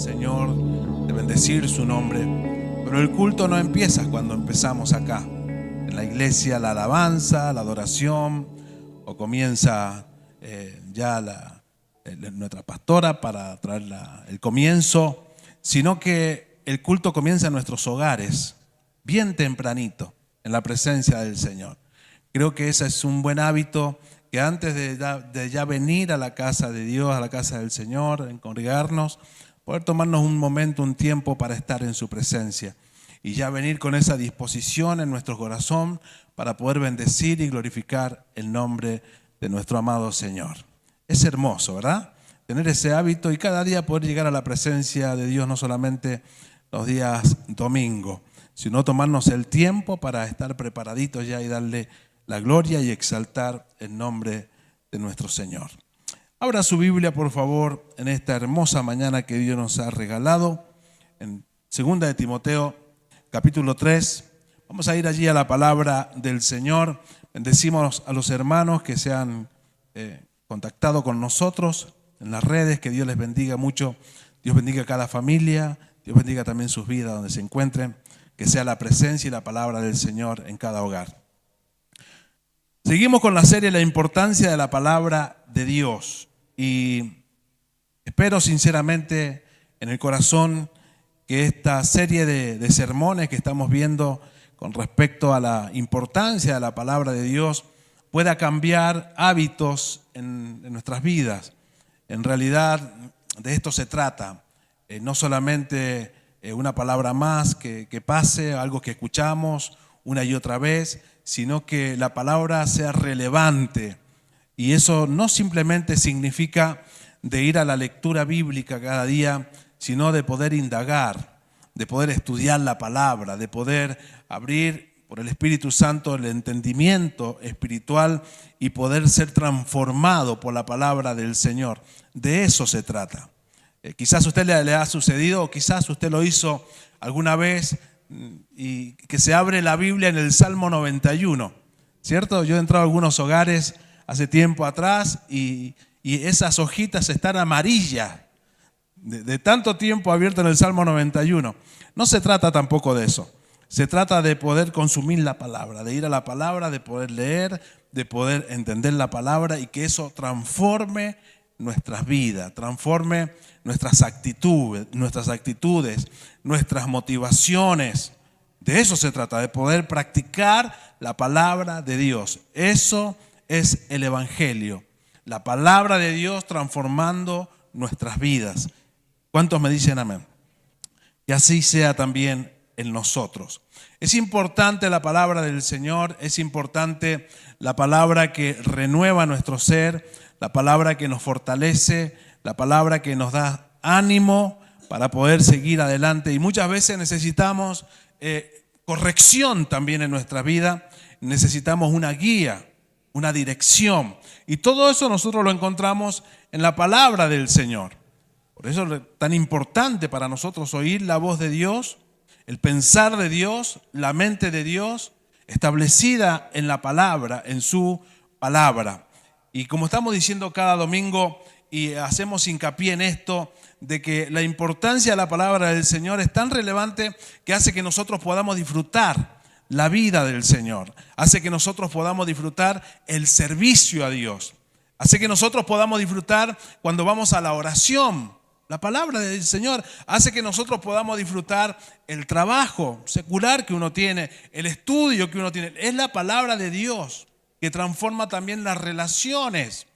Señor, de bendecir su nombre. Pero el culto no empieza cuando empezamos acá, en la iglesia, la alabanza, la adoración, o comienza nuestra pastora para traer el comienzo, sino que el culto comienza en nuestros hogares, bien tempranito, en la presencia del Señor. Creo que ese es un buen hábito, que antes de ya venir a la casa de Dios, a la casa del Señor, en congregarnos, poder tomarnos un momento, un tiempo para estar en su presencia y ya venir con esa disposición en nuestro corazón para poder bendecir y glorificar el nombre de nuestro amado Señor. Es hermoso, ¿verdad? Tener ese hábito y cada día poder llegar a la presencia de Dios, no solamente los días domingo, sino tomarnos el tiempo para estar preparaditos ya y darle la gloria y exaltar el nombre de nuestro Señor. Abra su Biblia, por favor, en esta hermosa mañana que Dios nos ha regalado, en 2 de Timoteo, capítulo 3. Vamos a ir allí a la palabra del Señor. Bendecimos a los hermanos que se han contactado con nosotros en las redes. Que Dios les bendiga mucho. Dios bendiga a cada familia. Dios bendiga también sus vidas donde se encuentren. Que sea la presencia y la palabra del Señor en cada hogar. Seguimos con la serie La importancia de la palabra de Dios. Y espero sinceramente en el corazón que esta serie de sermones que estamos viendo con respecto a la importancia de la palabra de Dios pueda cambiar hábitos en nuestras vidas. En realidad de esto se trata, no solamente una palabra más que pase, algo que escuchamos una y otra vez, sino que la palabra sea relevante. Y eso no simplemente significa de ir a la lectura bíblica cada día, sino de poder indagar, de poder estudiar la palabra, de poder abrir por el Espíritu Santo el entendimiento espiritual y poder ser transformado por la palabra del Señor. De eso se trata. Quizás a usted le ha sucedido o quizás usted lo hizo alguna vez y que se abre la Biblia en el Salmo 91, ¿cierto? Yo he entrado a algunos hogares hace tiempo atrás y esas hojitas están amarillas de tanto tiempo abierto en el Salmo 91. No se trata tampoco de eso. Se trata de poder consumir la palabra, de ir a la palabra, de poder leer, de poder entender la palabra y que eso transforme nuestras vidas, transforme nuestras actitudes, nuestras motivaciones. De eso se trata, de poder practicar la palabra de Dios. Eso es el Evangelio, la palabra de Dios transformando nuestras vidas. ¿Cuántos me dicen amén? Que así sea también en nosotros. Es importante la palabra del Señor, es importante la palabra que renueva nuestro ser, la palabra que nos fortalece, la palabra que nos da ánimo para poder seguir adelante. Y muchas veces necesitamos corrección también en nuestra vida, necesitamos una guía, una dirección. Y todo eso nosotros lo encontramos en la palabra del Señor. Por eso es tan importante para nosotros oír la voz de Dios, el pensar de Dios, la mente de Dios, establecida en la palabra, en su palabra. Y como estamos diciendo cada domingo y hacemos hincapié en esto, de que la importancia de la palabra del Señor es tan relevante que hace que nosotros podamos disfrutar la vida del Señor, hace que nosotros podamos disfrutar el servicio a Dios, hace que nosotros podamos disfrutar cuando vamos a la oración. La palabra del Señor hace que nosotros podamos disfrutar el trabajo secular que uno tiene, el estudio que uno tiene. Es la palabra de Dios que transforma también las relaciones.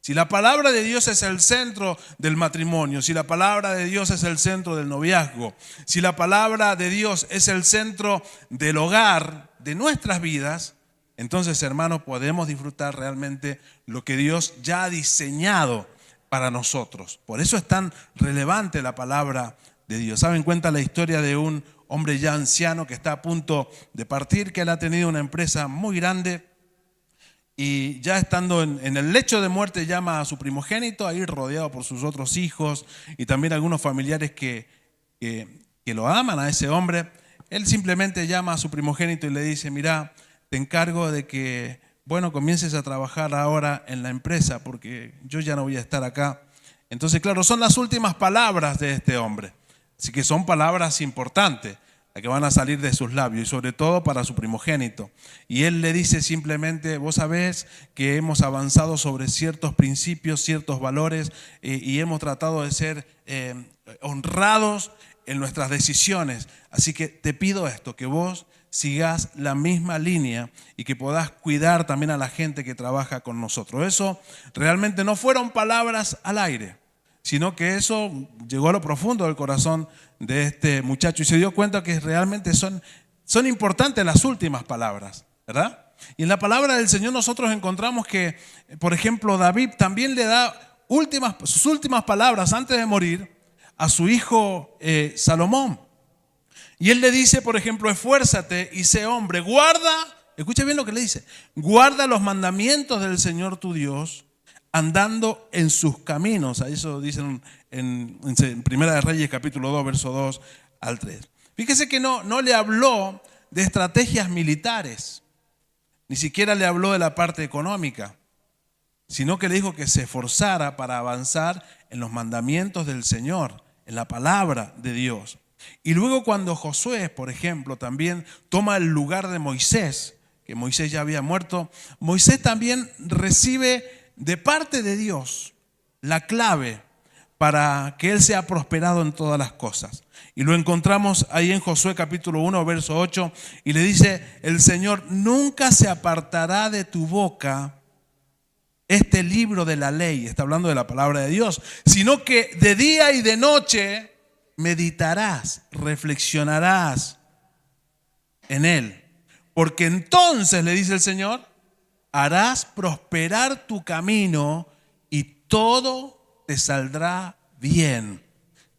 Si la palabra de Dios es el centro del matrimonio, si la palabra de Dios es el centro del noviazgo, si la palabra de Dios es el centro del hogar, de nuestras vidas, entonces, hermanos, podemos disfrutar realmente lo que Dios ya ha diseñado para nosotros. Por eso es tan relevante la palabra de Dios. ¿Saben? Cuenta la historia de un hombre ya anciano que está a punto de partir, que él ha tenido una empresa muy grande y ya estando en el lecho de muerte llama a su primogénito, ahí rodeado por sus otros hijos y también algunos familiares que lo aman a ese hombre. Él simplemente llama a su primogénito y le dice: mira, te encargo de que comiences a trabajar ahora en la empresa porque yo ya no voy a estar acá Entonces, claro, son las últimas palabras de este hombre. Así que son palabras importantes las que van a salir de sus labios y sobre todo para su primogénito. Y él le dice simplemente: vos sabés que hemos avanzado sobre ciertos principios, ciertos valores y hemos tratado de ser honrados en nuestras decisiones. Así que te pido esto, que vos sigas la misma línea y que podás cuidar también a la gente que trabaja con nosotros. Eso realmente no fueron palabras al aire, sino que eso llegó a lo profundo del corazón de este muchacho y se dio cuenta que realmente son importantes las últimas palabras, ¿verdad? Y en la palabra del Señor nosotros encontramos que, por ejemplo, David también le da sus últimas palabras antes de morir a su hijo Salomón. Y él le dice, por ejemplo: esfuérzate y sé hombre, guarda, escucha bien lo que le dice, guarda los mandamientos del Señor tu Dios, andando en sus caminos. A eso dicen en Primera de Reyes capítulo 2, verso 2 al 3. Fíjese que no le habló de estrategias militares, ni siquiera le habló de la parte económica, sino que le dijo que se esforzara para avanzar en los mandamientos del Señor, en la palabra de Dios. Y luego cuando Josué, por ejemplo, también toma el lugar de Moisés, que Moisés ya había muerto, Moisés también recibe de parte de Dios la clave para que él sea prosperado en todas las cosas. Y lo encontramos ahí en Josué capítulo 1, verso 8, y le dice: el Señor nunca se apartará de tu boca este libro de la ley, está hablando de la palabra de Dios, sino que de día y de noche meditarás, reflexionarás en él. Porque entonces, le dice el Señor, harás prosperar tu camino y todo te saldrá bien.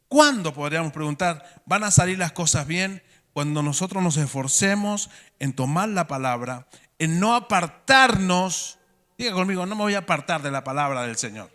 ¿Cuándo, podríamos preguntar, van a salir las cosas bien? Cuando nosotros nos esforcemos en tomar la palabra, en no apartarnos. Diga conmigo: no me voy a apartar de la palabra del Señor.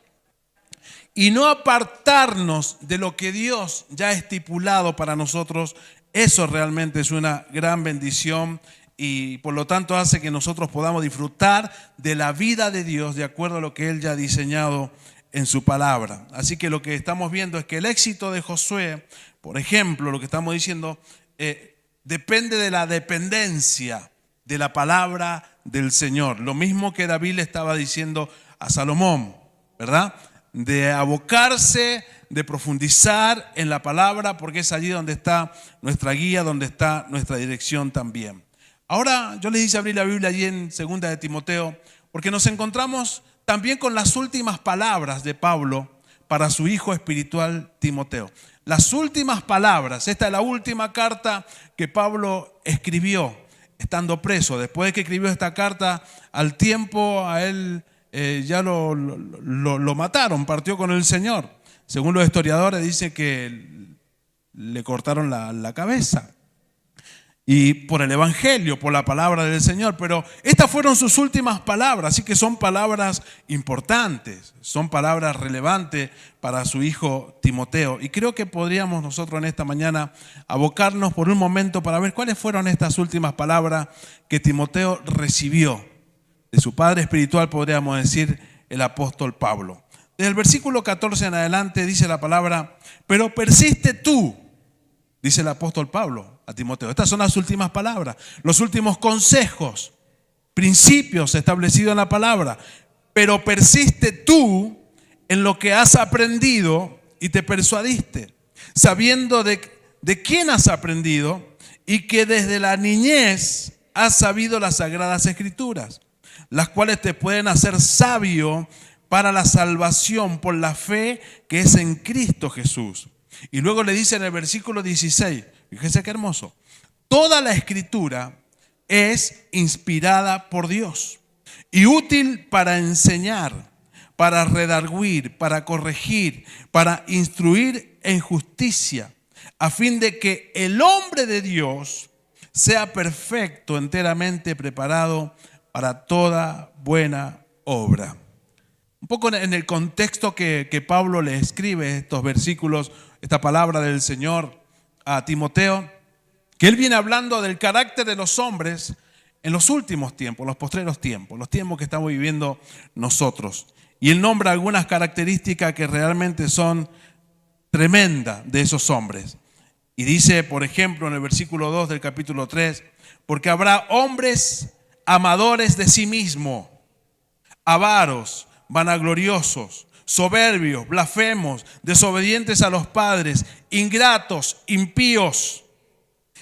Y no apartarnos de lo que Dios ya ha estipulado para nosotros. Eso realmente es una gran bendición y por lo tanto hace que nosotros podamos disfrutar de la vida de Dios de acuerdo a lo que Él ya ha diseñado en su palabra. Así que lo que estamos viendo es que el éxito de Josué, por ejemplo, lo que estamos diciendo, depende de la dependencia de la palabra del Señor. Lo mismo que David le estaba diciendo a Salomón, ¿verdad? De abocarse, de profundizar en la palabra, porque es allí donde está nuestra guía, donde está nuestra dirección también. Ahora yo les hice abrir la Biblia allí en 2 de Timoteo, porque nos encontramos también con las últimas palabras de Pablo para su hijo espiritual Timoteo. Las últimas palabras, esta es la última carta que Pablo escribió estando preso. Después de que escribió esta carta, al tiempo a él ya lo mataron, partió con el Señor. Según los historiadores dice que le cortaron la cabeza. Y por el Evangelio, por la palabra del Señor. Pero estas fueron sus últimas palabras, así que son palabras importantes, son palabras relevantes para su hijo Timoteo. Y creo que podríamos nosotros en esta mañana abocarnos por un momento para ver cuáles fueron estas últimas palabras que Timoteo recibió de su padre espiritual, podríamos decir, el apóstol Pablo. Desde el versículo 14 en adelante dice la palabra: pero persiste tú, dice el apóstol Pablo a Timoteo. Estas son las últimas palabras, los últimos consejos, principios establecidos en la palabra. Pero persiste tú en lo que has aprendido y te persuadiste, sabiendo de quién has aprendido y que desde la niñez has sabido las sagradas escrituras, las cuales te pueden hacer sabio para la salvación por la fe que es en Cristo Jesús. Y luego le dice en el versículo 16, fíjese qué hermoso: toda la escritura es inspirada por Dios y útil para enseñar, para redarguir, para corregir, para instruir en justicia, a fin de que el hombre de Dios sea perfecto, enteramente preparado para toda buena obra. Un poco en el contexto que Pablo le escribe estos versículos, esta palabra del Señor a Timoteo, que él viene hablando del carácter de los hombres en los últimos tiempos, los postreros tiempos, los tiempos que estamos viviendo nosotros. Y él nombra algunas características que realmente son tremendas de esos hombres. Y dice, por ejemplo, en el versículo 2 del capítulo 3, porque habrá hombres amadores de sí mismo, avaros, vanagloriosos, soberbios, blasfemos, desobedientes a los padres, ingratos, impíos,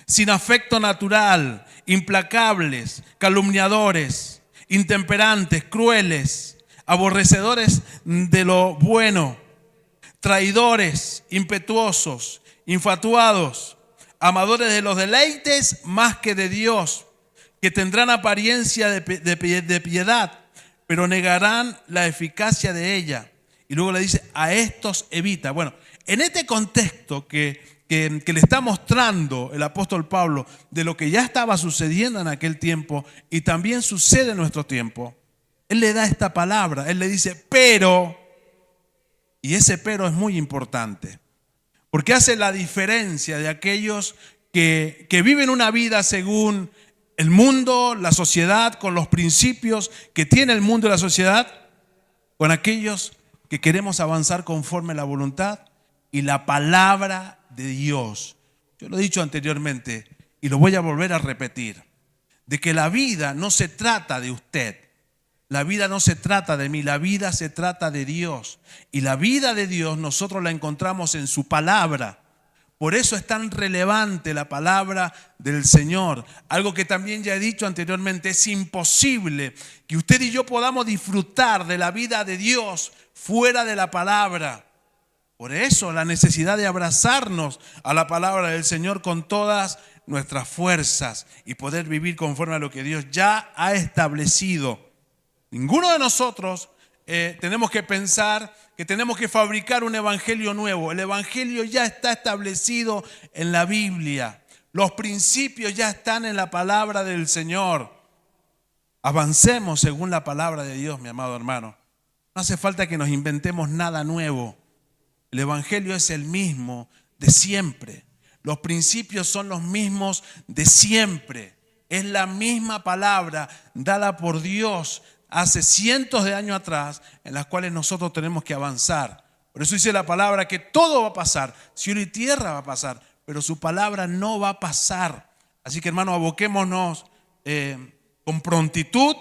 sin afecto natural, implacables, calumniadores, intemperantes, crueles, aborrecedores de lo bueno, traidores, impetuosos, infatuados, amadores de los deleites más que de Dios, que tendrán apariencia de piedad, pero negarán la eficacia de ella. Y luego le dice, a estos evita. Bueno, en este contexto que le está mostrando el apóstol Pablo de lo que ya estaba sucediendo en aquel tiempo y también sucede en nuestro tiempo, él le da esta palabra, él le dice, pero, y ese pero es muy importante, porque hace la diferencia de aquellos que viven una vida según el mundo, la sociedad, con los principios que tiene el mundo y la sociedad, con aquellos que queremos avanzar conforme a la voluntad y la palabra de Dios. Yo lo he dicho anteriormente y lo voy a volver a repetir, de que la vida no se trata de usted, la vida no se trata de mí, la vida se trata de Dios. Y la vida de Dios nosotros la encontramos en su palabra. Por eso es tan relevante la palabra del Señor. Algo que también ya he dicho anteriormente, es imposible que usted y yo podamos disfrutar de la vida de Dios fuera de la palabra. Por eso la necesidad de abrazarnos a la palabra del Señor con todas nuestras fuerzas y poder vivir conforme a lo que Dios ya ha establecido. Ninguno de nosotros tenemos que pensar que tenemos que fabricar un evangelio nuevo. El evangelio ya está establecido en la Biblia. Los principios ya están en la palabra del Señor. Avancemos según la palabra de Dios, mi amado hermano. No hace falta que nos inventemos nada nuevo. El evangelio es el mismo de siempre. Los principios son los mismos de siempre. Es la misma palabra dada por Dios hace cientos de años atrás, en las cuales nosotros tenemos que avanzar. Por eso dice la palabra que todo va a pasar, cielo y tierra va a pasar, pero su palabra no va a pasar. Así que, hermanos, aboquémonos con prontitud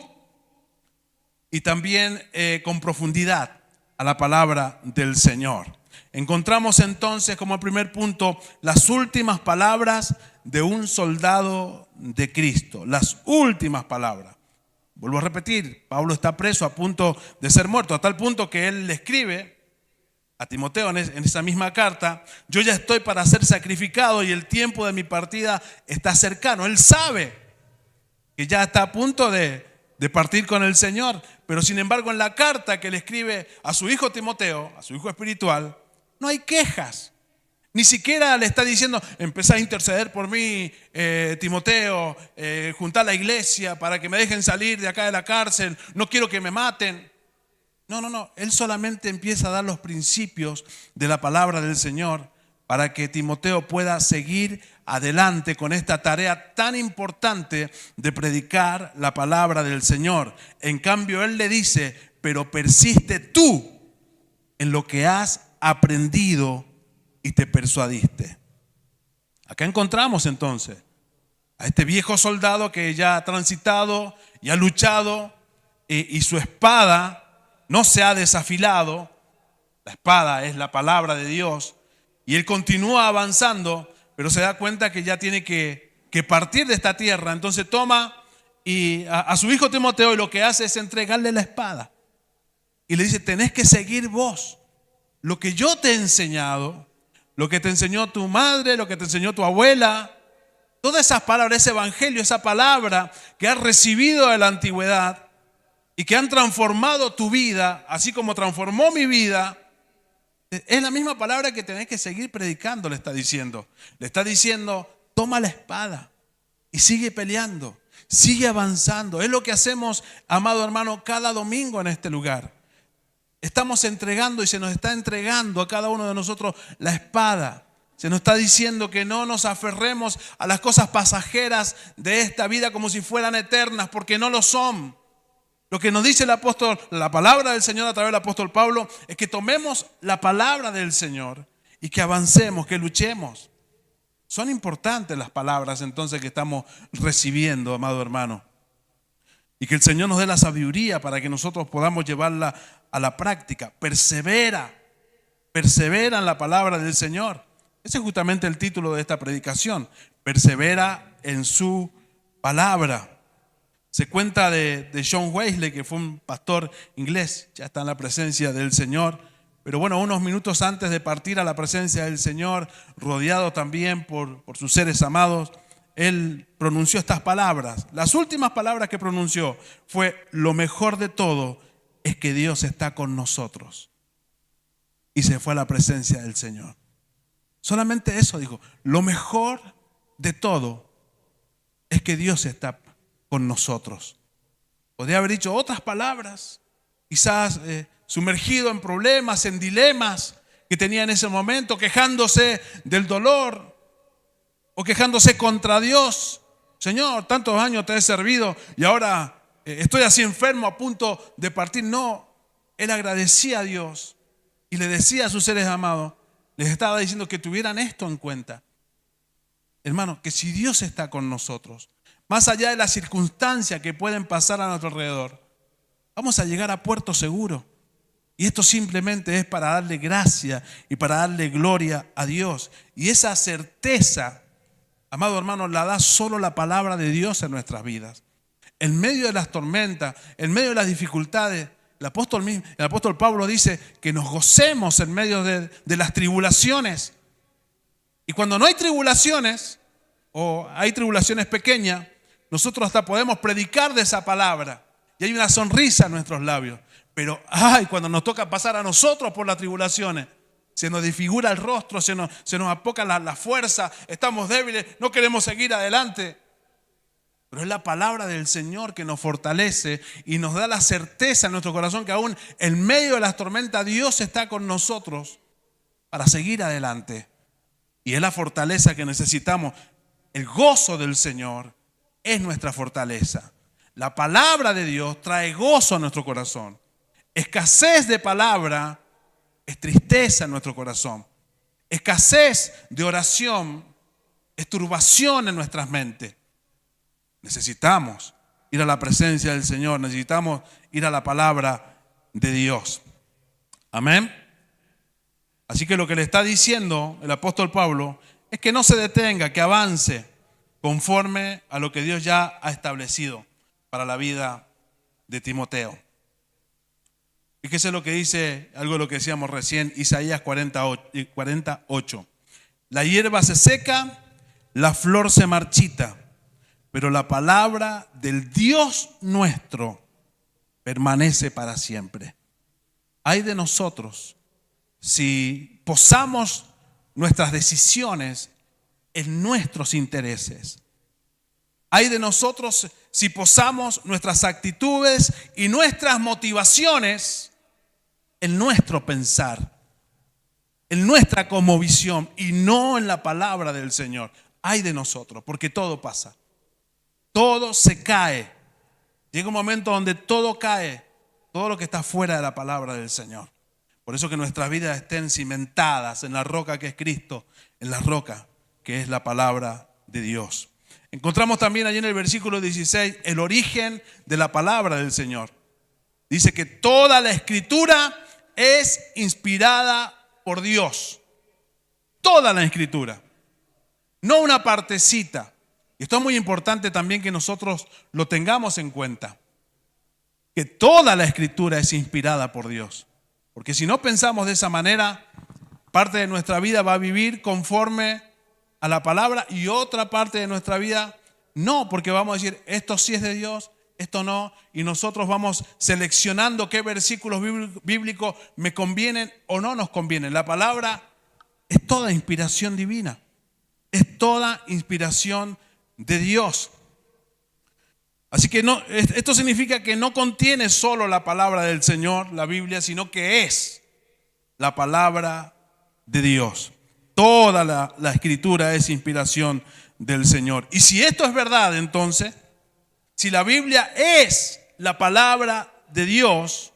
y también con profundidad a la palabra del Señor. Encontramos entonces como primer punto las últimas palabras de un soldado de Cristo, las últimas palabras. Vuelvo a repetir, Pablo está preso a punto de ser muerto, a tal punto que él le escribe a Timoteo en esa misma carta, yo ya estoy para ser sacrificado y el tiempo de mi partida está cercano. Él sabe que ya está a punto de partir con el Señor, pero sin embargo en la carta que le escribe a su hijo Timoteo, a su hijo espiritual, no hay quejas. Ni siquiera le está diciendo, empezá a interceder por mí, Timoteo, juntá a la iglesia para que me dejen salir de acá de la cárcel, no quiero que me maten. No, él solamente empieza a dar los principios de la palabra del Señor para que Timoteo pueda seguir adelante con esta tarea tan importante de predicar la palabra del Señor. En cambio, él le dice, pero persiste tú en lo que has aprendido y te persuadiste. Acá encontramos entonces a este viejo soldado que ya ha transitado y ha luchado y su espada no se ha desafilado. La espada es la palabra de Dios y él continúa avanzando, pero se da cuenta que ya tiene que partir de esta tierra. Entonces toma y a su hijo Timoteo y lo que hace es entregarle la espada y le dice, tenés que seguir vos lo que yo te he enseñado, lo que te enseñó tu madre, lo que te enseñó tu abuela, todas esas palabras, ese evangelio, esa palabra que has recibido de la antigüedad y que han transformado tu vida, así como transformó mi vida, es la misma palabra que tenés que seguir predicando, le está diciendo. Le está diciendo, toma la espada y sigue peleando, sigue avanzando. Es lo que hacemos, amado hermano, cada domingo en este lugar. Estamos entregando y se nos está entregando a cada uno de nosotros la espada. Se nos está diciendo que no nos aferremos a las cosas pasajeras de esta vida como si fueran eternas, porque no lo son. Lo que nos dice el apóstol, la palabra del Señor a través del apóstol Pablo, es que tomemos la palabra del Señor y que avancemos, que luchemos. Son importantes las palabras entonces que estamos recibiendo, amado hermano. Y que el Señor nos dé la sabiduría para que nosotros podamos llevarla a la práctica. Persevera en la palabra del Señor. Ese es justamente el título de esta predicación. Persevera en su palabra. Se cuenta de John Wesley, que fue un pastor inglés, ya está en la presencia del Señor. Pero bueno, unos minutos antes de partir a la presencia del Señor, rodeado también por sus seres amados, él pronunció estas palabras. Las últimas palabras que pronunció fue: lo mejor de todo es que Dios está con nosotros. Y se fue a la presencia del Señor. Solamente eso dijo: lo mejor de todo es que Dios está con nosotros. Podría haber dicho otras palabras, quizás sumergido en problemas, en dilemas que tenía en ese momento, quejándose del dolor o quejándose contra Dios. Señor, tantos años te he servido y ahora estoy así enfermo, a punto de partir. No, él agradecía a Dios y le decía a sus seres amados, les estaba diciendo que tuvieran esto en cuenta. Hermano, que si Dios está con nosotros, más allá de las circunstancias que pueden pasar a nuestro alrededor, vamos a llegar a puerto seguro. Y esto simplemente es para darle gracia y para darle gloria a Dios. Y esa certeza, amado hermano, la da solo la palabra de Dios en nuestras vidas. En medio de las tormentas, en medio de las dificultades, el apóstol Pablo dice que nos gocemos en medio de las tribulaciones. Y cuando no hay tribulaciones, o hay tribulaciones pequeñas, nosotros hasta podemos predicar de esa palabra y hay una sonrisa en nuestros labios. Pero cuando nos toca pasar a nosotros por las tribulaciones, se nos desfigura el rostro, se nos apoca la fuerza, estamos débiles, no queremos seguir adelante. Pero es la palabra del Señor que nos fortalece y nos da la certeza en nuestro corazón que aún en medio de las tormentas Dios está con nosotros para seguir adelante. Y es la fortaleza que necesitamos. El gozo del Señor es nuestra fortaleza. La palabra de Dios trae gozo a nuestro corazón. Escasez de palabra es tristeza en nuestro corazón. Escasez de oración es turbación en nuestras mentes. Necesitamos ir a la presencia del Señor. Necesitamos ir a la palabra de Dios. Amén. Así que lo que le está diciendo el apóstol Pablo es que no se detenga, que avance conforme a lo que Dios ya ha establecido para la vida de Timoteo. Fíjese lo que dice, algo de lo que decíamos recién, Isaías 48. La hierba se seca, la flor se marchita, pero la palabra del Dios nuestro permanece para siempre. Ay de nosotros si posamos nuestras decisiones en nuestros intereses. Ay de nosotros si posamos nuestras actitudes y nuestras motivaciones en nuestro pensar, en nuestra cosmovisión y no en la palabra del Señor. Ay de nosotros, porque todo pasa. Todo se cae. Llega un momento donde todo cae, todo lo que está fuera de la palabra del Señor. Por eso que nuestras vidas estén cimentadas en la roca que es Cristo, en la roca que es la palabra de Dios. Encontramos también allí en el versículo 16 el origen de la palabra del Señor. Dice que toda la escritura es inspirada por Dios. Toda la escritura, no una partecita. Y esto es muy importante también que nosotros lo tengamos en cuenta. Que toda la escritura es inspirada por Dios. Porque si no pensamos de esa manera, parte de nuestra vida va a vivir conforme a la palabra y otra parte de nuestra vida no, porque vamos a decir, esto sí es de Dios, esto no, y nosotros vamos seleccionando qué versículos bíblicos me convienen o no nos convienen. La palabra es toda inspiración divina, es toda inspiración de Dios. Así que esto significa que no contiene solo la palabra del Señor, la Biblia, sino que es la palabra de Dios. Toda la escritura es inspiración del Señor. Y si esto es verdad, entonces, si la Biblia es la palabra de Dios,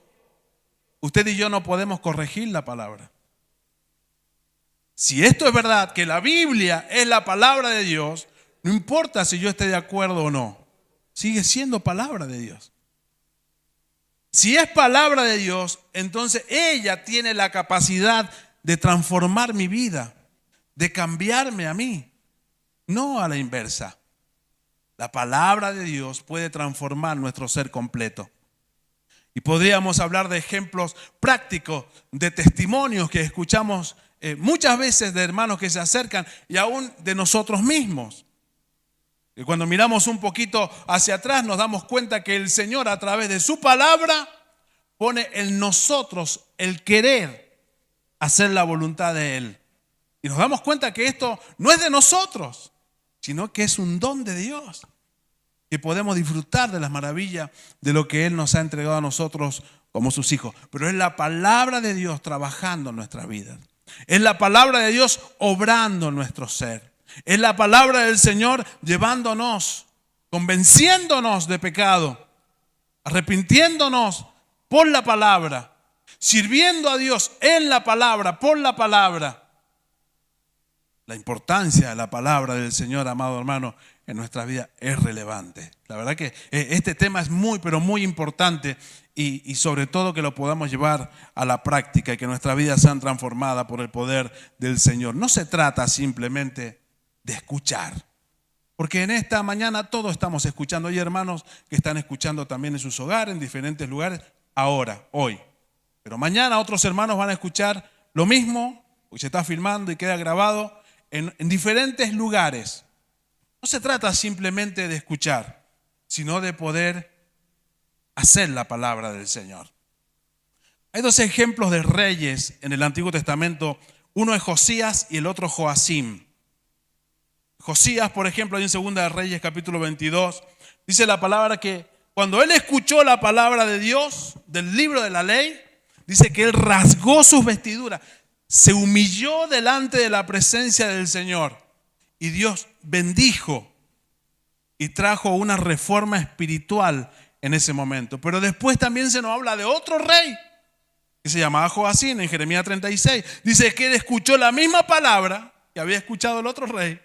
usted y yo no podemos corregir la palabra. Si esto es verdad, que la Biblia es la palabra de Dios, no importa si yo esté de acuerdo o no, sigue siendo palabra de Dios. Si es palabra de Dios, entonces ella tiene la capacidad de transformar mi vida, de cambiarme a mí, no a la inversa. La palabra de Dios puede transformar nuestro ser completo. Y podríamos hablar de ejemplos prácticos, de testimonios que escuchamos muchas veces de hermanos que se acercan y aún de nosotros mismos. Y cuando miramos un poquito hacia atrás nos damos cuenta que el Señor a través de su palabra pone en nosotros el querer hacer la voluntad de Él. Y nos damos cuenta que esto no es de nosotros, sino que es un don de Dios. Que podemos disfrutar de las maravillas de lo que Él nos ha entregado a nosotros como sus hijos. Pero es la palabra de Dios trabajando en nuestras vidas. Es la palabra de Dios obrando en nuestro ser. Es la palabra del Señor llevándonos, convenciéndonos de pecado, arrepintiéndonos por la palabra, sirviendo a Dios en la palabra, por la palabra. La importancia de la palabra del Señor, amado hermano, en nuestra vida es relevante. La verdad que este tema es muy, pero muy importante y sobre todo que lo podamos llevar a la práctica y que nuestras vidas sean transformadas por el poder del Señor. No se trata simplemente de escuchar, porque en esta mañana todos estamos escuchando. Hay hermanos que están escuchando también en sus hogares, en diferentes lugares, ahora, hoy. Pero mañana otros hermanos van a escuchar lo mismo, porque se está filmando y queda grabado en diferentes lugares. No se trata simplemente de escuchar, sino de poder hacer la palabra del Señor. Hay dos ejemplos de reyes en el Antiguo Testamento. Uno es Josías y el otro Joacim. Josías, por ejemplo, en 2 de Reyes, capítulo 22, dice la palabra que cuando él escuchó la palabra de Dios, del libro de la ley, dice que él rasgó sus vestiduras, se humilló delante de la presencia del Señor y Dios bendijo y trajo una reforma espiritual en ese momento. Pero después también se nos habla de otro rey que se llamaba Joacim en Jeremías 36. Dice que él escuchó la misma palabra que había escuchado el otro rey,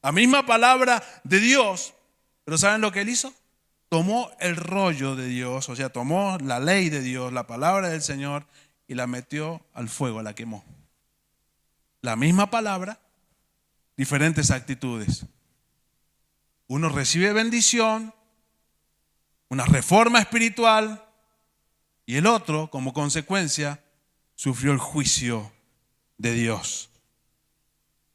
la misma palabra de Dios, pero ¿saben lo que él hizo? Tomó el rollo de Dios, o sea, tomó la ley de Dios, la palabra del Señor y la metió al fuego, la quemó. La misma palabra, diferentes actitudes. Uno recibe bendición, una reforma espiritual, y el otro, como consecuencia, sufrió el juicio de Dios.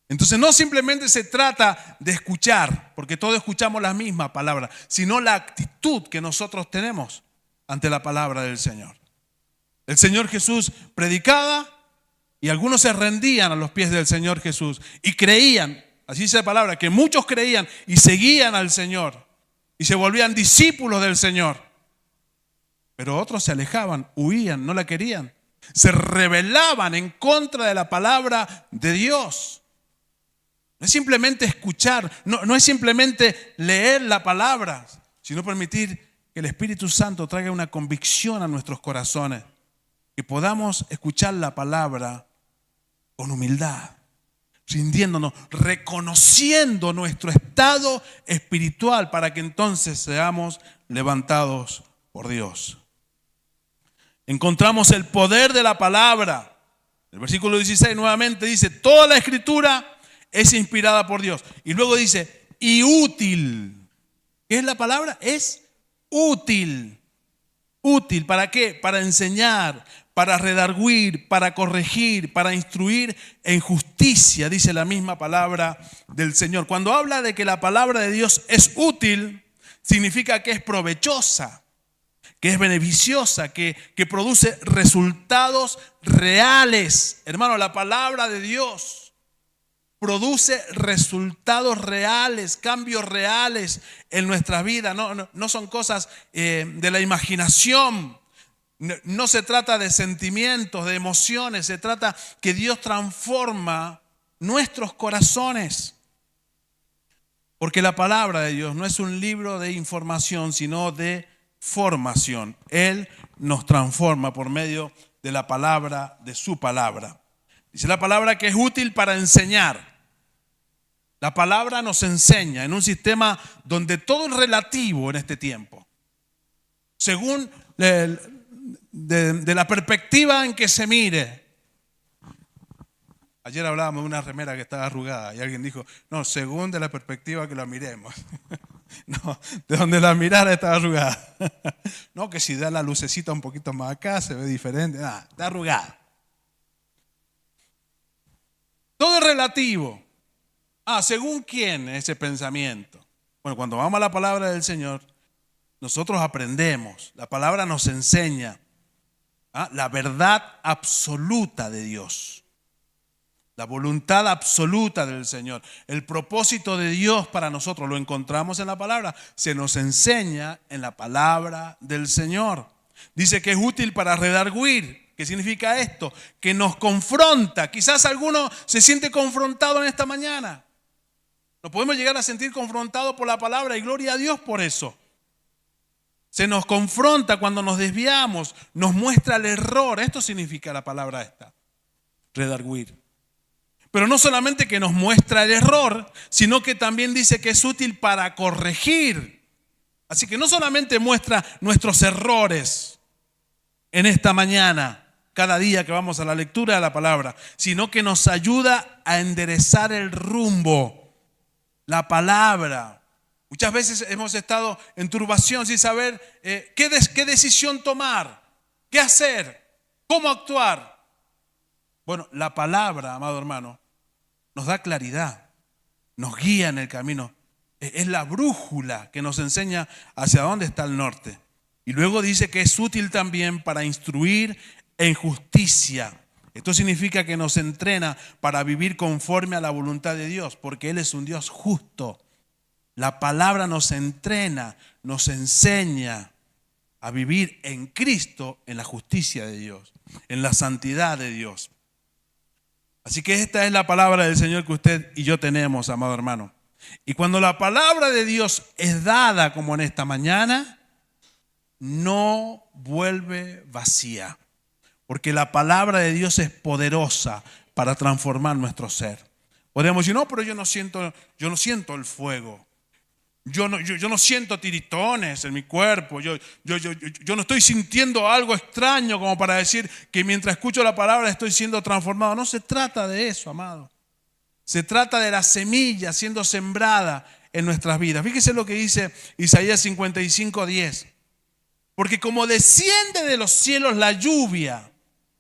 Entonces no simplemente se trata de escuchar, porque todos escuchamos la misma palabra, sino la actitud que nosotros tenemos ante la palabra del Señor. El Señor Jesús predicaba y algunos se rendían a los pies del Señor Jesús y creían, así dice la palabra, que muchos creían y seguían al Señor y se volvían discípulos del Señor. Pero otros se alejaban, huían, no la querían, se rebelaban en contra de la palabra de Dios. No es simplemente escuchar, no es simplemente leer la palabra, sino permitir que el Espíritu Santo traiga una convicción a nuestros corazones, que podamos escuchar la palabra con humildad, rindiéndonos, reconociendo nuestro estado espiritual para que entonces seamos levantados por Dios. Encontramos el poder de la palabra. El versículo 16 nuevamente dice, toda la escritura es inspirada por Dios. Y luego dice, y útil. ¿Qué es la palabra? Es útil. ¿Útil para qué? Para enseñar, para redarguir, para corregir, para instruir en justicia, dice la misma palabra del Señor. Cuando habla de que la palabra de Dios es útil, significa que es provechosa, que es beneficiosa, que produce resultados reales. Hermano, la palabra de Dios produce resultados reales, cambios reales en nuestras vidas. No son cosas de la imaginación. No se trata de sentimientos, de emociones. Se trata que Dios transforma nuestros corazones. Porque la palabra de Dios no es un libro de información, sino de transformación. Él nos transforma por medio de la palabra, de su palabra. Dice la palabra que es útil para enseñar. La palabra nos enseña en un sistema donde todo es relativo en este tiempo. Según de la perspectiva en que se mire. Ayer hablábamos de una remera que estaba arrugada y alguien dijo, no, según de la perspectiva que la miremos. No, de donde la mirara estaba arrugada. No, que si da la lucecita un poquito más acá se ve diferente. Está arrugada. Todo es relativo. ¿Según quién es ese pensamiento? Bueno, cuando vamos a la palabra del Señor, nosotros aprendemos. La palabra nos enseña la verdad absoluta de Dios. La voluntad absoluta del Señor. El propósito de Dios para nosotros lo encontramos en la palabra. Se nos enseña en la palabra del Señor. Dice que es útil para redarguir. ¿Qué significa esto? Que nos confronta. Quizás alguno se siente confrontado en esta mañana. Nos podemos llegar a sentir confrontados por la palabra y gloria a Dios por eso. Se nos confronta cuando nos desviamos, nos muestra el error. Esto significa la palabra esta, redarguir. Pero no solamente que nos muestra el error, sino que también dice que es útil para corregir. Así que no solamente muestra nuestros errores en esta mañana, cada día que vamos a la lectura de la palabra, sino que nos ayuda a enderezar el rumbo. La palabra. Muchas veces hemos estado en turbación sin saber qué decisión tomar, qué hacer, cómo actuar. Bueno, la palabra, amado hermano, nos da claridad, nos guía en el camino. Es la brújula que nos enseña hacia dónde está el norte. Y luego dice que es útil también para instruir en justicia. Esto significa que nos entrena para vivir conforme a la voluntad de Dios, porque Él es un Dios justo. La palabra nos entrena, nos enseña a vivir en Cristo, en la justicia de Dios, en la santidad de Dios. Así que esta es la palabra del Señor que usted y yo tenemos, amado hermano. Y cuando la palabra de Dios es dada como en esta mañana, no vuelve vacía. Porque la palabra de Dios es poderosa para transformar nuestro ser. Podríamos decir, no, pero yo no siento el fuego. Yo no siento tiritones en mi cuerpo. Yo no estoy sintiendo algo extraño como para decir que mientras escucho la palabra estoy siendo transformado. No se trata de eso, amado. Se trata de la semilla siendo sembrada en nuestras vidas. Fíjese lo que dice Isaías 55:10. Porque como desciende de los cielos la lluvia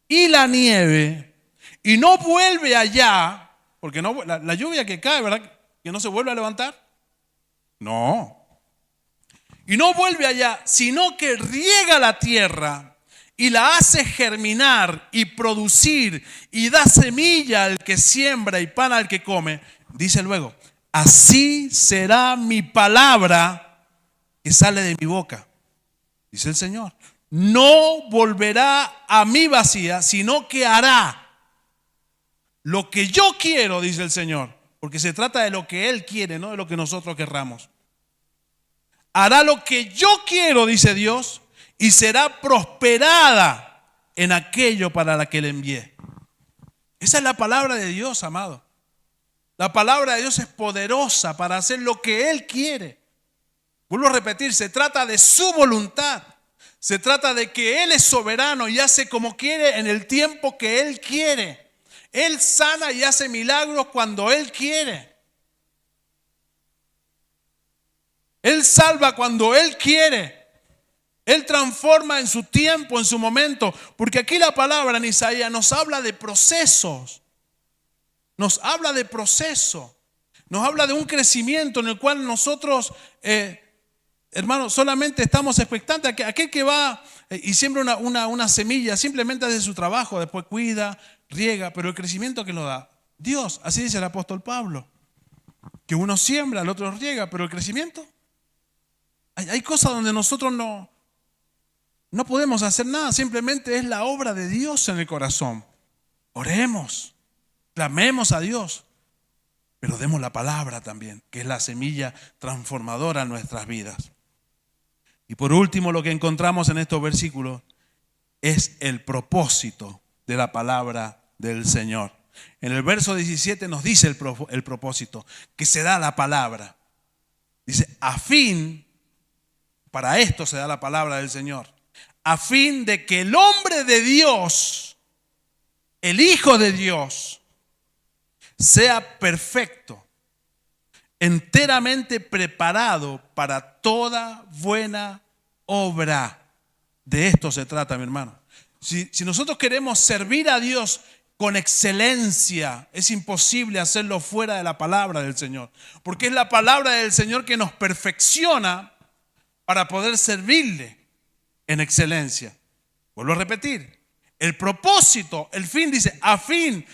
y la nieve, y no vuelve allá, porque no, la lluvia que cae, ¿verdad? Que no se vuelve a levantar. No. Y no vuelve allá, sino que riega la tierra y la hace germinar y producir y da semilla al que siembra y pan al que come. Dice luego, así será mi palabra que sale de mi boca, dice el Señor. No volverá a mí vacía, sino que hará lo que yo quiero, dice el Señor. Porque se trata de lo que Él quiere, no de lo que nosotros querramos. Hará lo que yo quiero, dice Dios, y será prosperada en aquello para la que le envié. Esa es la palabra de Dios, amado. La palabra de Dios es poderosa para hacer lo que Él quiere. Vuelvo a repetir, se trata de su voluntad. Se trata de que Él es soberano y hace como quiere en el tiempo que Él quiere. Él sana y hace milagros cuando Él quiere. Él salva cuando Él quiere. Él transforma en su tiempo, en su momento. Porque aquí la palabra en Isaías nos habla de procesos. Nos habla de proceso. Nos habla de un crecimiento en el cual nosotros, hermanos, solamente estamos expectantes. Aquel que va y siembra una semilla, simplemente hace su trabajo, después cuida, riega, pero el crecimiento que lo da Dios. Así dice el apóstol Pablo. Que uno siembra, el otro riega, pero el crecimiento. Hay cosas donde nosotros no podemos hacer nada, simplemente es la obra de Dios en el corazón. Oremos, clamemos a Dios, pero demos la palabra también, que es la semilla transformadora en nuestras vidas. Y por último, lo que encontramos en estos versículos es el propósito de la palabra del Señor. En el verso 17 nos dice el propósito que se da la palabra. Dice, para esto se da la palabra del Señor, a fin de que el hombre de Dios, el Hijo de Dios, sea perfecto, enteramente preparado para toda buena obra. De esto se trata, mi hermano. Si nosotros queremos servir a Dios con excelencia, es imposible hacerlo fuera de la palabra del Señor, porque es la palabra del Señor que nos perfecciona para poder servirle en excelencia. Vuelvo a repetir, el propósito, el fin, dice, a fin.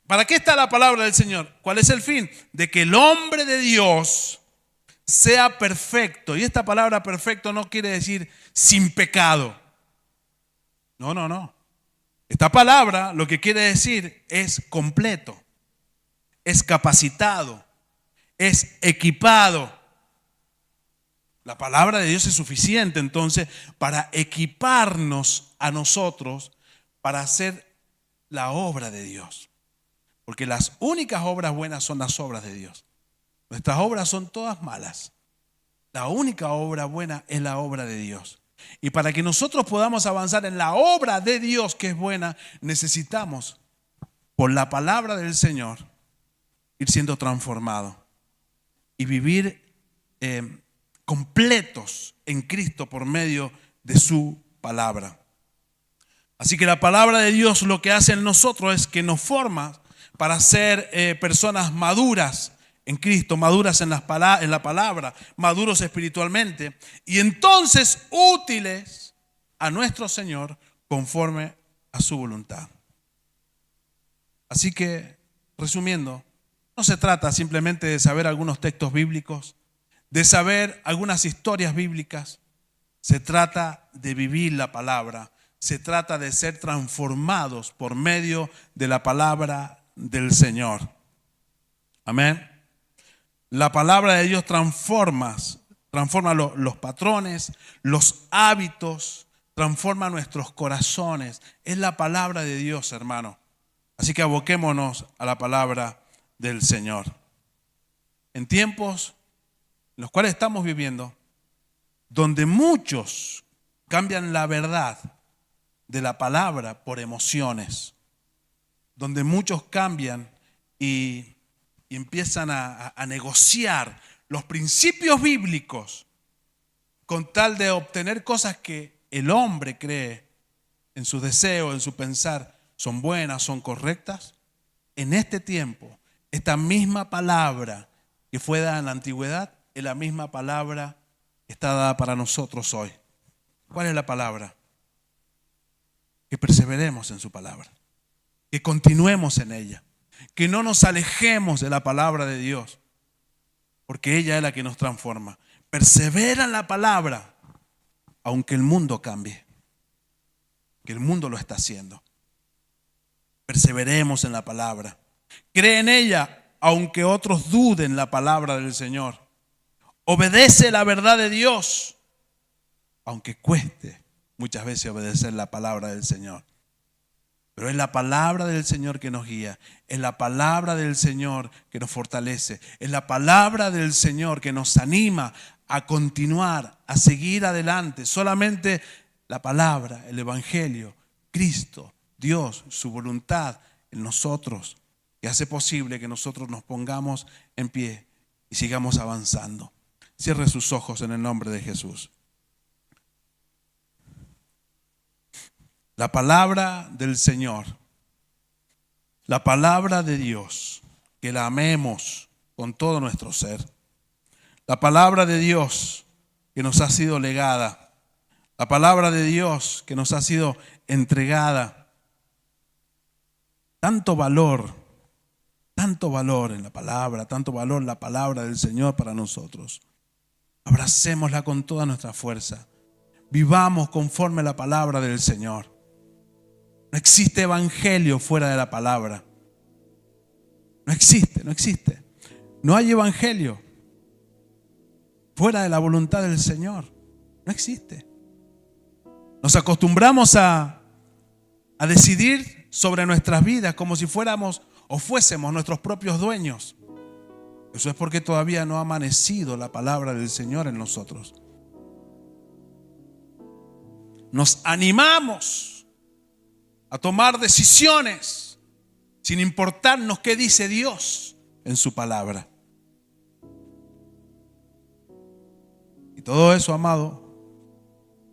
¿Para qué está la palabra del Señor? ¿Cuál es el fin? De que el hombre de Dios sea perfecto. Y esta palabra perfecto no quiere decir sin pecado. No. Esta palabra lo que quiere decir es completo, es capacitado, es equipado. La palabra de Dios es suficiente entonces para equiparnos a nosotros para hacer la obra de Dios. Porque las únicas obras buenas son las obras de Dios. Nuestras obras son todas malas. La única obra buena es la obra de Dios. Y para que nosotros podamos avanzar en la obra de Dios que es buena, necesitamos, por la palabra del Señor, ir siendo transformados y vivir completos en Cristo por medio de su palabra. Así que la palabra de Dios lo que hace en nosotros es que nos forma para ser personas maduras en Cristo, maduras en la palabra, maduros espiritualmente y entonces útiles a nuestro Señor conforme a su voluntad. Así que, resumiendo, no se trata simplemente de saber algunos textos bíblicos, de saber algunas historias bíblicas. Se trata de vivir la palabra, se trata de ser transformados por medio de la palabra del Señor. Amén. La palabra de Dios transforma los patrones, los hábitos, transforma nuestros corazones. Es la palabra de Dios, hermano. Así que aboquémonos a la palabra del Señor. En tiempos en los cuales estamos viviendo, donde muchos cambian la verdad de la palabra por emociones, donde muchos cambian y empiezan a negociar los principios bíblicos con tal de obtener cosas que el hombre cree en su deseo, en su pensar, son buenas, son correctas. En este tiempo, esta misma palabra que fue dada en la antigüedad es la misma palabra que está dada para nosotros hoy. ¿Cuál es la palabra? Que perseveremos en su palabra, que continuemos en ella, que no nos alejemos de la palabra de Dios, porque ella es la que nos transforma. Persevera en la palabra, aunque el mundo cambie, que el mundo lo está haciendo. Perseveremos en la palabra. Cree en ella, aunque otros duden la palabra del Señor. Obedece la verdad de Dios, aunque cueste muchas veces obedecer la palabra del Señor. Pero es la palabra del Señor que nos guía, es la palabra del Señor que nos fortalece, es la palabra del Señor que nos anima a continuar, a seguir adelante. Solamente la palabra, el Evangelio, Cristo, Dios, su voluntad en nosotros, que hace posible que nosotros nos pongamos en pie y sigamos avanzando. Cierre sus ojos en el nombre de Jesús. La palabra del Señor, la palabra de Dios, que la amemos con todo nuestro ser. La palabra de Dios que nos ha sido legada. La palabra de Dios que nos ha sido entregada. Tanto valor en la palabra, tanto valor la palabra del Señor para nosotros. Abracémosla con toda nuestra fuerza. Vivamos conforme a la palabra del Señor. No existe evangelio fuera de la palabra. No existe. No hay evangelio fuera de la voluntad del Señor. No existe. Nos acostumbramos a decidir sobre nuestras vidas como si fuéramos o fuésemos nuestros propios dueños. Eso es porque todavía no ha amanecido la palabra del Señor en nosotros. Nos animamos a tomar decisiones sin importarnos qué dice Dios en su palabra. Y todo eso, amado,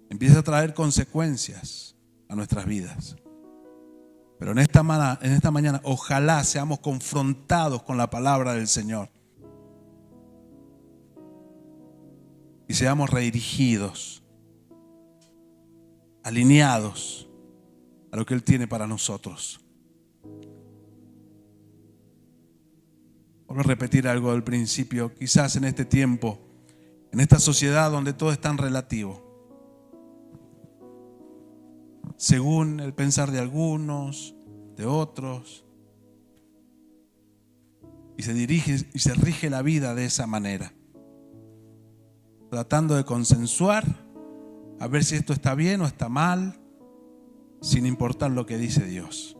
empieza a traer consecuencias a nuestras vidas. Pero en esta mañana, ojalá seamos confrontados con la palabra del Señor y seamos redirigidos, alineados a lo que Él tiene para nosotros. Vuelvo a repetir algo del principio. Quizás en este tiempo, en esta sociedad donde todo es tan relativo, según el pensar de algunos, de otros, y se rige la vida de esa manera, tratando de consensuar a ver si esto está bien o está mal, sin importar lo que dice Dios.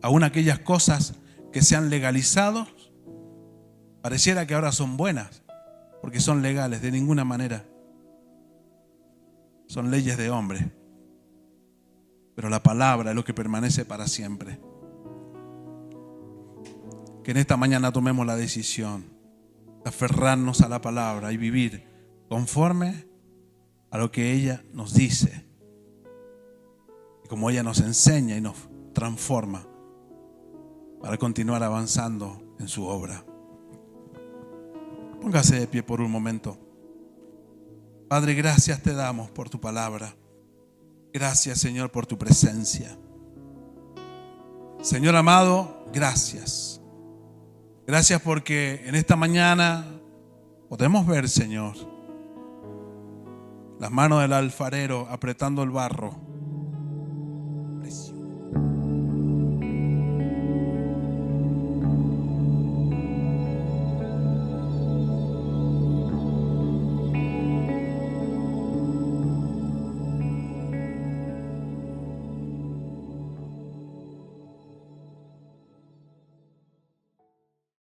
Aún aquellas cosas que se han legalizado, pareciera que ahora son buenas, porque son legales. De ninguna manera. Son leyes de hombre. Pero la palabra es lo que permanece para siempre. Que en esta mañana tomemos la decisión de aferrarnos a la palabra y vivir conforme a lo que ella nos dice. Y como ella nos enseña y nos transforma para continuar avanzando en su obra. Póngase de pie por un momento. Padre, gracias te damos por tu palabra. Gracias, Señor, por tu presencia. Señor amado, gracias. Gracias porque en esta mañana podemos ver, Señor, las manos del alfarero apretando el barro